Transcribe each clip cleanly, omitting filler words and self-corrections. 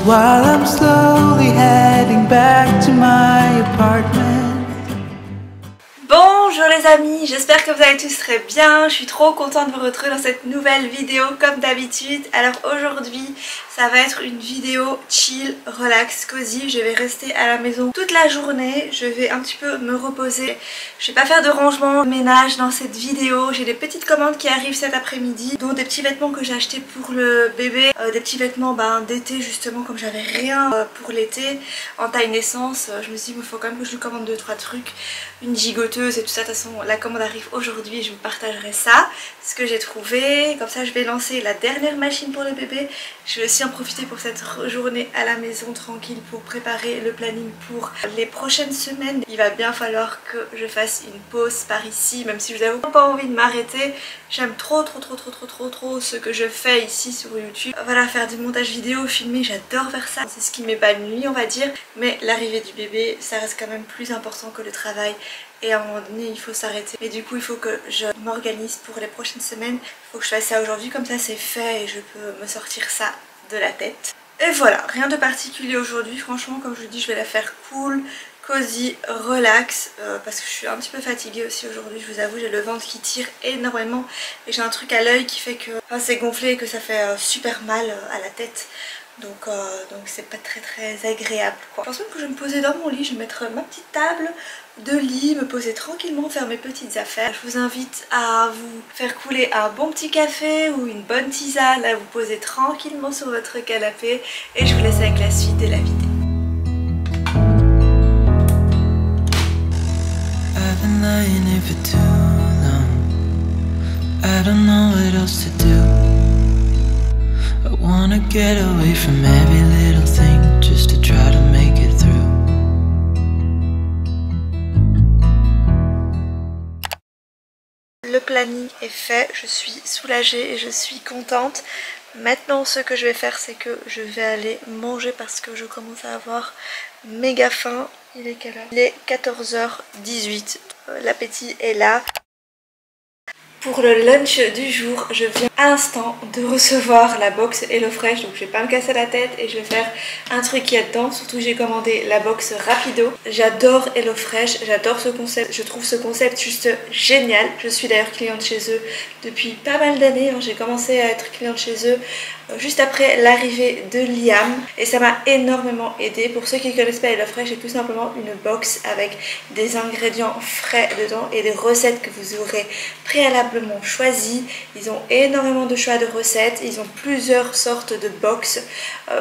While I'm slowly heading back to my apartment. Bonjour les amis, j'espère que vous allez tous très bien. Je suis trop contente de vous retrouver dans cette nouvelle vidéo comme d'habitude. Alors aujourd'hui ça va être une vidéo chill, relax, cosy. Je vais rester à la maison toute la journée. Je vais un petit peu me reposer. Je vais pas faire de rangement, de ménage dans cette vidéo. J'ai des petites commandes qui arrivent cet après-midi, dont des petits vêtements que j'ai achetés pour le bébé, des petits vêtements d'été justement, comme j'avais rien pour l'été en taille naissance. Je me suis dit il faut quand même que je lui commande 2-3 trucs, une gigoteuse et tout ça. De toute façon la commande arrive aujourd'hui et je vous partagerai ça, ce que j'ai trouvé. Comme ça je vais lancer la dernière machine pour le bébé. Je vais aussi en profiter pour cette journée à la maison tranquille pour préparer le planning pour les prochaines semaines. Il va bien falloir que je fasse une pause par ici, même si je n'ai pas envie de m'arrêter. J'aime trop ce que je fais ici sur YouTube. Voilà, faire du montage vidéo, filmer, j'adore faire ça. C'est ce qui m'épanouit on va dire. Mais l'arrivée du bébé, ça reste quand même plus important que le travail. Et à un moment donné il faut s'arrêter. Et du coup il faut que je m'organise pour les prochaines semaines. Il faut que je fasse ça aujourd'hui, comme ça c'est fait et je peux me sortir ça de la tête. Et voilà, rien de particulier aujourd'hui. Franchement comme je vous dis, je vais la faire cool, cosy, relax, parce que je suis un petit peu fatiguée aussi aujourd'hui, je vous avoue. J'ai le ventre qui tire énormément et j'ai un truc à l'œil qui fait que c'est gonflé et que ça fait super mal à la tête. Donc c'est pas très agréable quoi. Je pense même que je vais me poser dans mon lit, je vais mettre ma petite table de lit, me poser tranquillement, faire mes petites affaires. Je vous invite à vous faire couler un bon petit café ou une bonne tisane, à vous poser tranquillement sur votre canapé et je vous laisse avec la suite de la vidéo. I wanna get away from every little thing just to try to make it through. Le planning est fait, je suis soulagée et je suis contente. Maintenant ce que je vais faire c'est que je vais aller manger parce que je commence à avoir méga faim. Il est quelle heure? Il est 14h18, l'appétit est là. Pour le lunch du jour, je viens à l'instant de recevoir la box HelloFresh, donc je vais pas me casser la tête et je vais faire un truc qui est dedans. Surtout que j'ai commandé la box Rapido. J'adore HelloFresh, j'adore ce concept, je trouve ce concept juste génial. Je suis d'ailleurs cliente chez eux depuis pas mal d'années, j'ai commencé à être cliente chez eux juste après l'arrivée de Liam et ça m'a énormément aidé. Pour ceux qui ne connaissent pas HelloFresh, c'est tout simplement une box avec des ingrédients frais dedans et des recettes que vous aurez préalablement choisies. Ils ont énormément de choix de recettes, ils ont plusieurs sortes de box.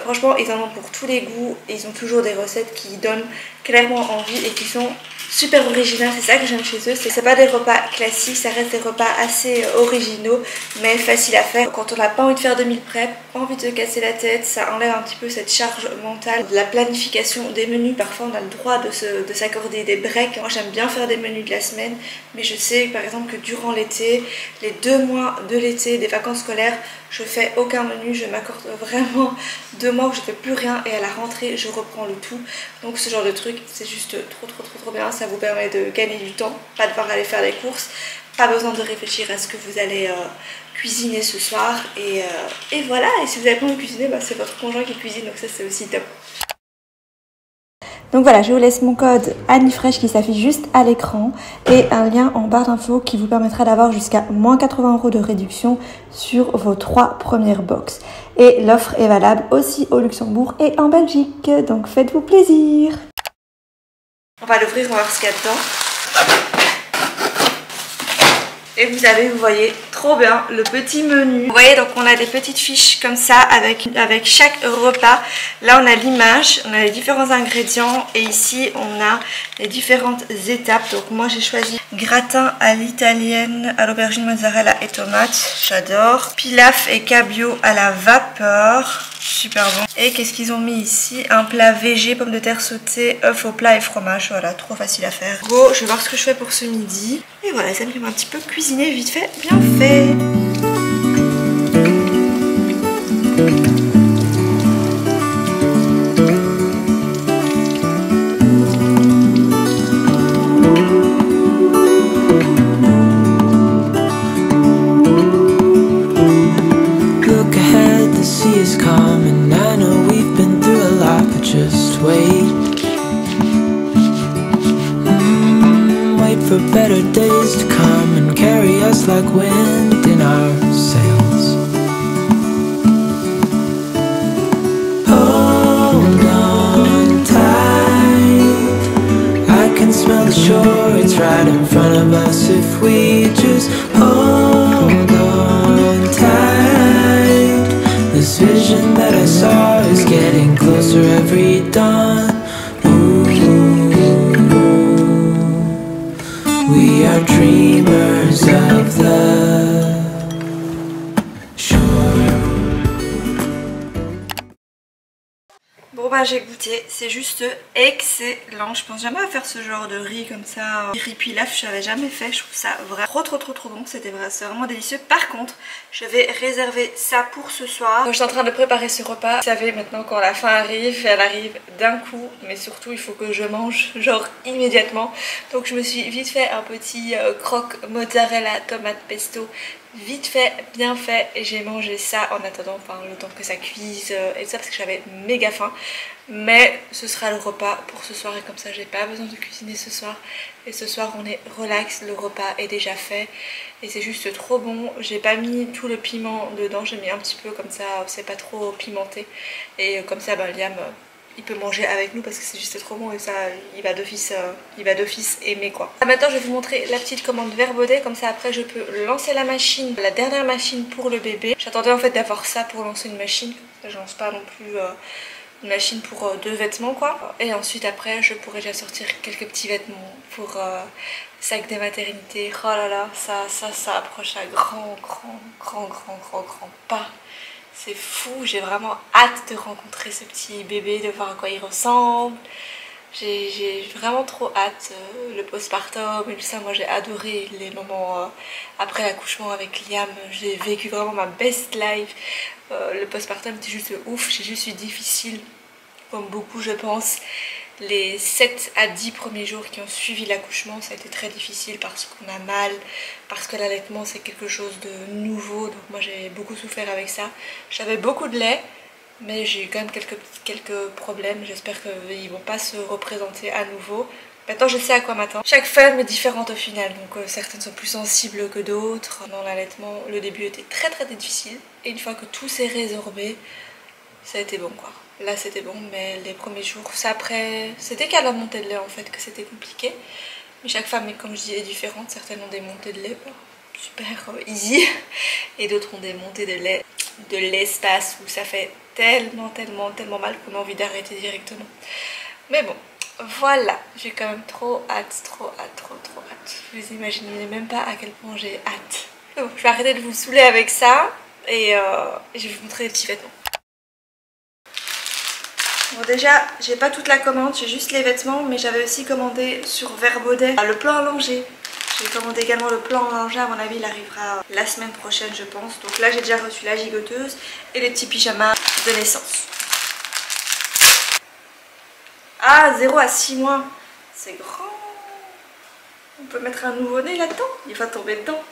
Franchement ils en ont pour tous les goûts, ils ont toujours des recettes qui donnent clairement envie et qui sont super original, c'est ça que j'aime chez eux. C'est pas des repas classiques, ça reste des repas assez originaux mais faciles à faire. Quand on n'a pas envie de faire de meal prep, pas envie de se casser la tête, ça enlève un petit peu cette charge mentale de la planification des menus. Parfois on a le droit de s'accorder des breaks. Moi j'aime bien faire des menus de la semaine, mais je sais par exemple que durant l'été, les 2 mois de l'été, des vacances scolaires, je fais aucun menu, je m'accorde vraiment 2 mois où je fais plus rien et à la rentrée je reprends le tout. Donc ce genre de truc c'est juste trop bien, ça vous permet de gagner du temps, pas devoir aller faire des courses, pas besoin de réfléchir à ce que vous allez cuisiner ce soir et voilà. Et si vous n'avez pas envie de cuisiner, c'est votre conjoint qui cuisine, donc ça c'est aussi top. Donc voilà, je vous laisse mon code ANNIEFRAîCHE qui s'affiche juste à l'écran et un lien en barre d'infos qui vous permettra d'avoir jusqu'à moins 80 € de réduction sur vos 3 premières box. Et l'offre est valable aussi au Luxembourg et en Belgique, donc faites-vous plaisir. On va l'ouvrir, on va voir ce qu'il y a dedans. Et vous voyez trop bien le petit menu. Vous voyez, donc on a des petites fiches comme ça avec chaque repas. Là on a l'image, on a les différents ingrédients et ici on a les différentes étapes. Donc moi j'ai choisi gratin à l'italienne à l'aubergine, mozzarella et tomates, j'adore. Pilaf et cabillaud à la vapeur, super bon. Et qu'est-ce qu'ils ont mis ici? Un plat végé, pommes de terre sautées, œufs au plat et fromage. Voilà, trop facile à faire. Go, je vais voir ce que je fais pour ce midi. Et voilà, ça me fait un petit peu cuisiner vite fait, bien fait. For better days to come and carry us like wind in our sails. Hold on tight, I can smell the shore, it's right in front of us if we just hold on tight. This vision that I saw is getting closer every dawn. We are dreamers of the shore. Bon bah j'ai goûté, c'est juste excellent. Je pense jamais à faire ce genre de riz comme ça. Riz pilaf, je n'avais jamais fait, je trouve ça vraiment trop bon. C'était vraiment délicieux. Par contre, je vais réserver ça pour ce soir. Donc, je suis en train de préparer ce repas. Vous savez maintenant quand la fin arrive, elle arrive d'un coup. Mais surtout il faut que je mange genre immédiatement. Donc je me suis vite fait un petit croque mozzarella tomate pesto. Vite fait, bien fait, et j'ai mangé ça en attendant, enfin le temps que ça cuise et tout ça parce que j'avais méga faim. Mais ce sera le repas pour ce soir et comme ça j'ai pas besoin de cuisiner ce soir. Et ce soir on est relax, le repas est déjà fait et c'est juste trop bon. J'ai pas mis tout le piment dedans, j'ai mis un petit peu comme ça, c'est pas trop pimenté. Et comme ça Liam il peut manger avec nous parce que c'est juste trop bon et ça il va d'office aimer quoi. Maintenant je vais vous montrer la petite commande Verbaudet, comme ça après je peux lancer la machine, la dernière machine pour le bébé. J'attendais en fait d'avoir ça pour lancer une machine, je lance pas non plus une machine pour 2 vêtements quoi. Et ensuite après je pourrais déjà sortir quelques petits vêtements pour sac de maternité. Oh là là, ça approche à grand pas. C'est fou, j'ai vraiment hâte de rencontrer ce petit bébé, de voir à quoi il ressemble. J'ai vraiment trop hâte, le postpartum et tout ça. Moi j'ai adoré les moments après l'accouchement avec Liam. J'ai vécu vraiment ma best life. Le postpartum était juste ouf, j'ai juste eu difficile, comme beaucoup je pense. Les 7 à 10 premiers jours qui ont suivi l'accouchement, ça a été très difficile parce qu'on a mal, parce que l'allaitement c'est quelque chose de nouveau, donc moi j'ai beaucoup souffert avec ça. J'avais beaucoup de lait, mais j'ai eu quand même quelques problèmes, j'espère qu'ils vont pas se représenter à nouveau. Maintenant je sais à quoi m'attendre. Chaque femme est différente au final, donc certaines sont plus sensibles que d'autres. Dans l'allaitement, le début était très difficile, et une fois que tout s'est résorbé, ça a été bon quoi. Là c'était bon, mais les premiers jours, c'était qu'à la montée de lait en fait que c'était compliqué. Mais chaque femme, comme je dis, est différente. Certaines ont des montées de lait super easy et d'autres ont des montées de lait de l'espace où ça fait tellement mal qu'on a envie d'arrêter directement. Mais bon, voilà, j'ai quand même trop hâte. Vous imaginez même pas à quel point j'ai hâte. Bon, je vais arrêter de vous saouler avec ça et je vais vous montrer les petits vêtements. Bon déjà, j'ai pas toute la commande, j'ai juste les vêtements, mais j'avais aussi commandé sur Verbaudet le plan allongé. J'ai commandé également le plan allongé, à mon avis il arrivera la semaine prochaine je pense. Donc là j'ai déjà reçu la gigoteuse et les petits pyjamas de naissance. Ah, 0 à 6 mois, c'est grand. On peut mettre un nouveau-né là-dedans, il va tomber dedans.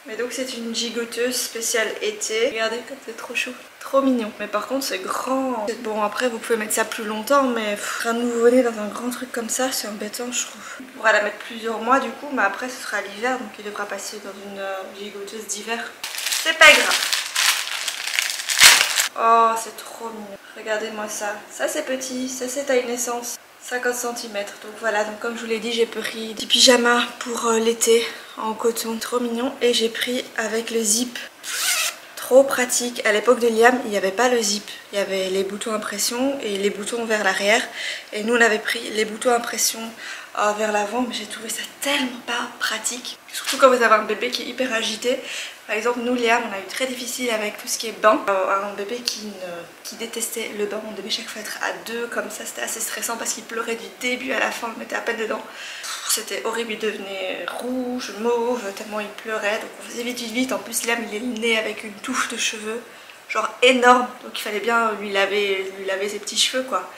Mais donc c'est une gigoteuse spéciale été. Regardez comme c'est trop chou, trop mignon. Mais par contre c'est grand. Bon après vous pouvez mettre ça plus longtemps, mais un nouveau-né dans un grand truc comme ça c'est embêtant je trouve. On pourra la mettre plusieurs mois du coup, mais après ce sera l'hiver, donc il devra passer dans une gigoteuse d'hiver. C'est pas grave. Oh c'est trop mignon. Regardez-moi ça. Ça c'est petit, ça c'est taille naissance. 50 cm. Donc voilà, donc comme je vous l'ai dit, j'ai pris des pyjamas pour l'été en coton, trop mignon. Et j'ai pris avec le zip, trop pratique. À l'époque de Liam, il n'y avait pas le zip, il y avait les boutons impression et les boutons vers l'arrière. Et nous on avait pris les boutons impression vers l'avant, mais j'ai trouvé ça tellement pas pratique. Surtout quand vous avez un bébé qui est hyper agité. Par exemple, nous, Liam, on a eu très difficile avec tout ce qui est bain. Un bébé qui détestait le bain, on devait chaque fois être à deux, comme ça c'était assez stressant parce qu'il pleurait du début à la fin, on le mettait à peine dedans. C'était horrible, il devenait rouge, mauve, tellement il pleurait, donc on faisait vite. En plus, Liam, il est né avec une touffe de cheveux, genre énorme, donc il fallait bien lui laver ses petits cheveux, quoi.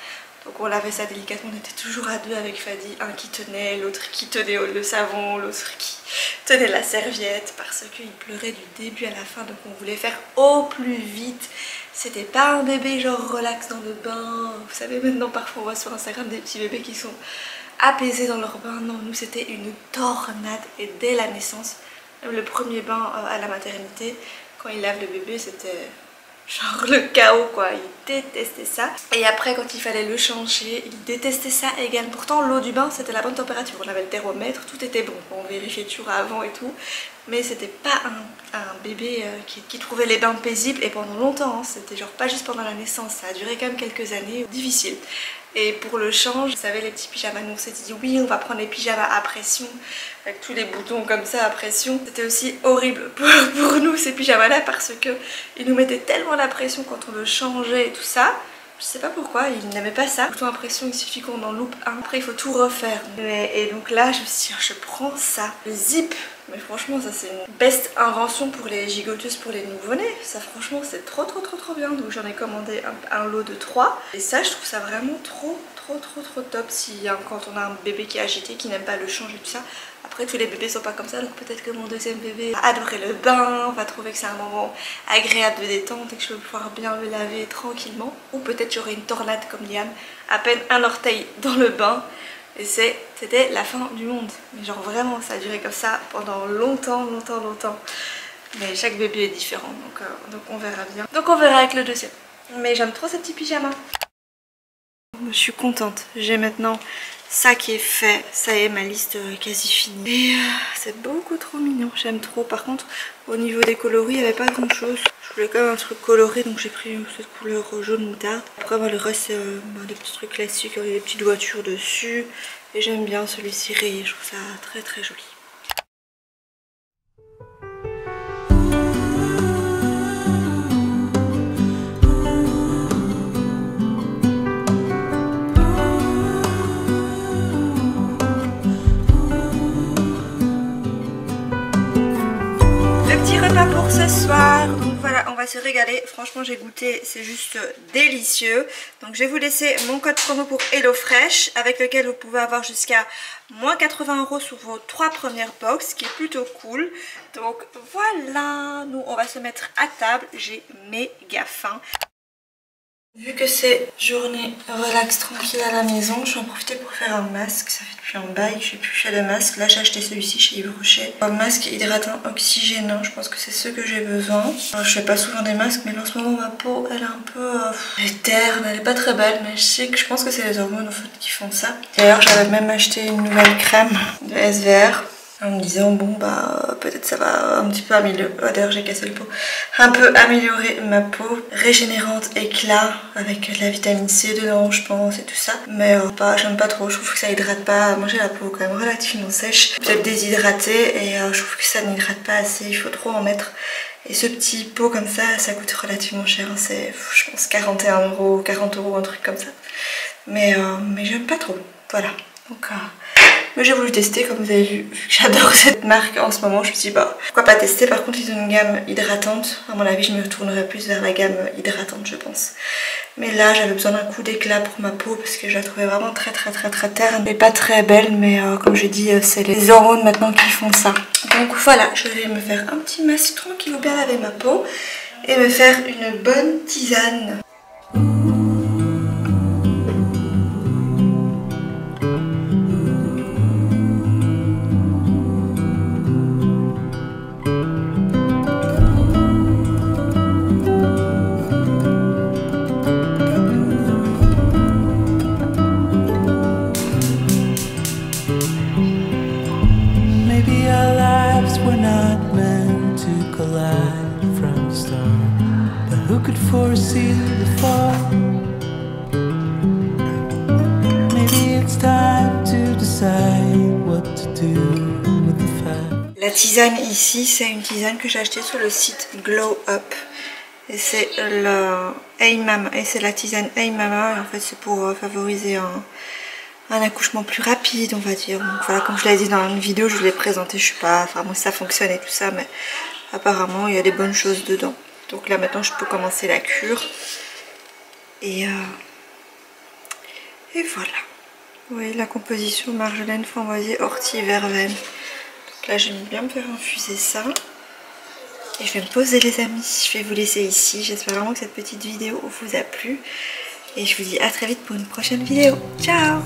Donc on lavait ça délicatement, on était toujours à deux avec Fadi, un qui tenait, l'autre qui tenait le savon, l'autre qui tenait la serviette parce qu'il pleurait du début à la fin, donc on voulait faire au plus vite. C'était pas un bébé genre relax dans le bain, vous savez maintenant parfois on voit sur Instagram des petits bébés qui sont apaisés dans leur bain. Non, nous c'était une tornade et dès la naissance, même le premier bain à la maternité, quand il lave le bébé c'était... genre le chaos quoi, il détestait ça. Et après quand il fallait le changer, il détestait ça également. Pourtant l'eau du bain c'était la bonne température, on avait le thermomètre, tout était bon. On vérifiait toujours avant et tout. Mais c'était pas un bébé qui trouvait les bains paisibles et pendant longtemps, hein. C'était genre pas juste pendant la naissance, ça a duré quand même quelques années, difficile. Et pour le change, vous savez les petits pyjamas, nous on s'est dit oui on va prendre les pyjamas à pression avec tous les boutons comme ça à pression. C'était aussi horrible pour nous ces pyjamas là parce que ils nous mettaient tellement la pression quand on le changeait et tout ça. Je sais pas pourquoi, ils n'aimaient pas ça. Bouton à pression, il suffit qu'on en loupe un, après il faut tout refaire. Et donc là je me suis dit je prends ça, le zip. Mais franchement ça c'est une best invention pour les gigoteuses, pour les nouveau-nés. Ça franchement c'est trop bien. Donc j'en ai commandé un lot de 3. Et ça je trouve ça vraiment trop top quand on a un bébé qui est agité, qui n'aime pas le change et tout ça. Après tous les bébés sont pas comme ça, donc peut-être que mon deuxième bébé va adorer le bain, va trouver que c'est un moment agréable de détente et que je vais pouvoir bien le laver tranquillement. Ou peut-être j'aurai une tornade comme Liam, à peine un orteil dans le bain. Et c'était la fin du monde. Mais genre vraiment ça a duré comme ça pendant longtemps. Mais chaque bébé est différent, donc on verra bien. Donc on verra avec le deuxième. Mais j'aime trop ces petits pyjamas. Je suis contente, j'ai maintenant ça qui est fait, ça y est, ma liste est quasi finie. Et c'est beaucoup trop mignon, j'aime trop. Par contre au niveau des coloris il n'y avait pas grand chose. Je voulais quand même un truc coloré, donc j'ai pris cette couleur jaune moutarde. Après le reste c'est des petits trucs classiques avec des petites voitures dessus. Et j'aime bien celui-ci rayé, je trouve ça très joli. Pour ce soir, donc voilà, on va se régaler. Franchement j'ai goûté, c'est juste délicieux. Donc je vais vous laisser mon code promo pour HelloFresh avec lequel vous pouvez avoir jusqu'à moins 80 € sur vos 3 premières box, ce qui est plutôt cool. Donc voilà, nous on va se mettre à table, j'ai méga faim. Vu que c'est journée relax tranquille à la maison, je vais en profiter pour faire un masque. Ça fait depuis un bail que j'ai plus fait de masque. Là j'ai acheté celui-ci chez Yves Rocher. Un masque hydratant oxygénant, je pense que c'est ce que j'ai besoin. Alors, je fais pas souvent des masques, mais là, en ce moment ma peau elle est un peu terne, elle est pas très belle, mais je pense que c'est les hormones en fait qui font ça. D'ailleurs j'avais même acheté une nouvelle crème de SVR. En me disant bon bah peut-être ça va un petit peu améliorer, d'ailleurs j'ai cassé le pot, un peu améliorer ma peau, régénérante, éclat, avec de la vitamine C dedans je pense et tout ça. Mais j'aime pas trop, je trouve que ça hydrate pas, moi j'ai la peau quand même relativement sèche, peut-être déshydratée et je trouve que ça n'hydrate pas assez, il faut trop en mettre. Et ce petit pot comme ça coûte relativement cher, hein. C'est je pense 41 €, 40 €, un truc comme ça. Mais j'aime pas trop, voilà. Donc mais j'ai voulu tester, comme vous avez vu que j'adore cette marque en ce moment, je me suis dit bah pourquoi pas tester. Par contre ils ont une gamme hydratante, à mon avis je me tournerai plus vers la gamme hydratante je pense. Mais là j'avais besoin d'un coup d'éclat pour ma peau parce que je la trouvais vraiment très terne et pas très belle, mais comme j'ai dit c'est les hormones maintenant qui font ça. Donc voilà, je vais me faire un petit masque tranquille, bien laver ma peau et me faire une bonne tisane. tisane ici, c'est une tisane que j'ai achetée sur le site Glow Up. Et c'est la tisane Hey Mama. Et en fait, c'est pour favoriser un accouchement plus rapide, on va dire. Donc voilà, comme je l'ai dit dans une vidéo, je vous l'ai présenté. Je sais pas vraiment si ça fonctionne et tout ça, mais apparemment, il y a des bonnes choses dedans. Donc là, maintenant, je peux commencer la cure. Et voilà. Vous voyez la composition marjolaine, framboisier, ortie, verveine. Donc là, j'aime bien me faire infuser ça. Et je vais me poser les amis, je vais vous laisser ici. J'espère vraiment que cette petite vidéo vous a plu. Et je vous dis à très vite pour une prochaine vidéo. Ciao!